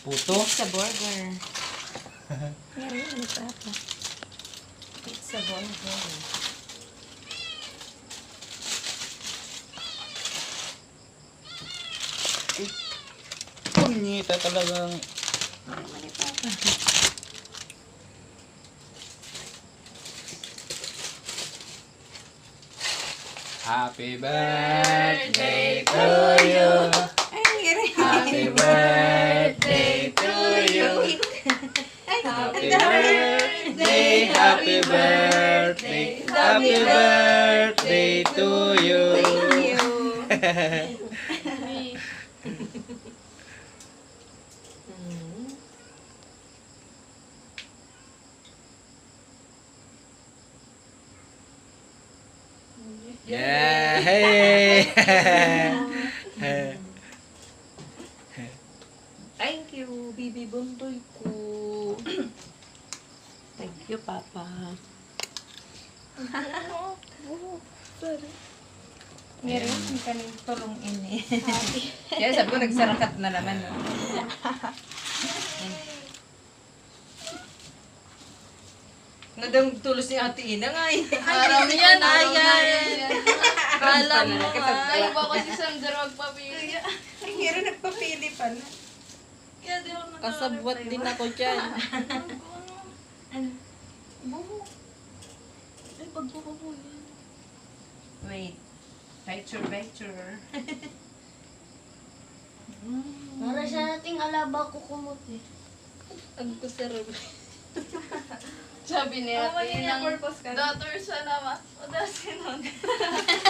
Puto? Pizza burger. Meron ano pa ako. Pizza burger. Punyita talagang. Mali pa ako. Happy birthday to you. Ay, gari. Happy birthday to you. Ay, Happy birthday, happy birthday, happy birthday to you. Thank you. Yeah, hey. Thank you, Bibi Buntoy ko. Thank you, Papa. Meron yung kaning tulong ini. Kaya sabi ko, nagsarakat na naman. No? Nadang tulos ni Ate Ina nga eh. Araw niyan, ayan. Alam mo, Kayo kayo ba kasi Sandra magpapili? Ay, meron nagpapili pa na. Kaya di ako Kasabwat din ako dyan. Buho. Ay, pagbuko po yan. Wait. Picture. Para sa nating alaba ko kumot eh. Ang kusarap. Sabi ni Ate Inang, daughter sa nama. O dasi nun.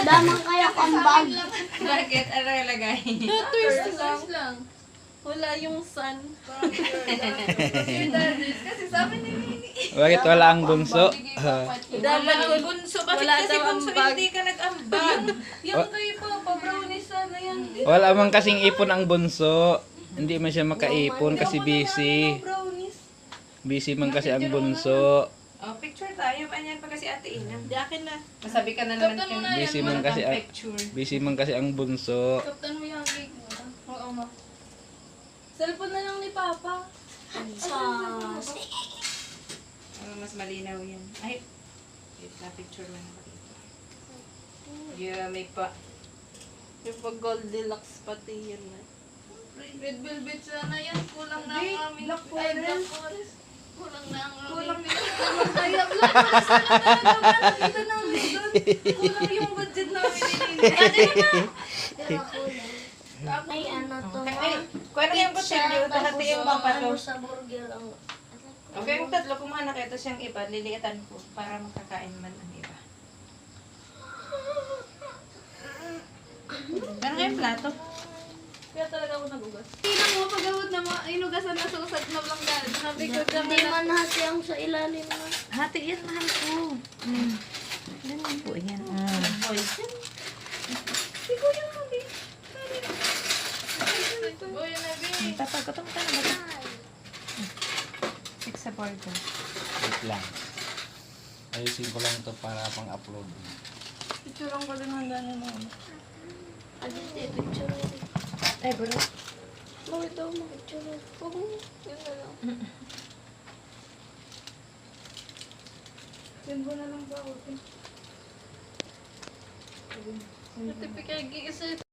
Damang kaya kambag. Bakit? Ano ilagay? Daughters lang. Wala yung sun. Parang your daughters. Kasi sabi ni Nini. Bakit wala ang bunso? Dapat Ang bunso. Bakit Wala kasi daw bunso ambag. hindi ka nag-ambag? Yung kayo pa, pa-brownies sana yan. Wala man kasing ipon ang bunso. Hindi man siya makaipon kasi busy. Brownies. Busy man kasi ang bunso. Oh, picture tayo. Anyan pa kasi Ate Ina. Di akin na. Masabi ka na naman Kaptan mo na yan. Busy man kasi picture. busy man kasi ang bunso. Kaptan mo yung cake mo. Oo nga. Cellphone na lang ni Papa. Sos. Mas malinaw yan. Ay, wait na picture mo na ba ito? Yeah, may pa. Yung pag Goldilocks pati yan na. Red velvet sana yan. Kulang na Hindi, ang aming... Black Ay, Forest. Black Forest. Kulang na ang aming... Kulang na. Kaya Black Forest na lang talaga. Nakita namin doon. Kulang yung budget namin ni Nini. Pero kulang. Ay ano to? Ay, kuha na yung kutsilyo. Tahati yung mapa to. Ano sa burger ang... Okay, yung tatlo, kumuha na kayo. Tapos yung iba, liliitan ko para makakain man ang iba. Meron kayong plato? Kaya talaga ako nagugas. Tingnan mo, pagawad na inugasan na susad na lang dahil. Sabi ko Hindi man hati ang sa ilalim na. Hati yan, mahal ko. Ganun po yan. Sigo yung mabi. Boy, nabi. Tapagkotong ka na ba? Six sa burger. Wait lang. Ayusin ko lang ito para pang-upload. Picturean ko din handa na naman. Adit eh, picture eh. Ay, bro. Bakit daw mag-picture eh? Huwag mo. Yun na lang. Yun ko na lang ba ako. Ate, pikay, gigisay.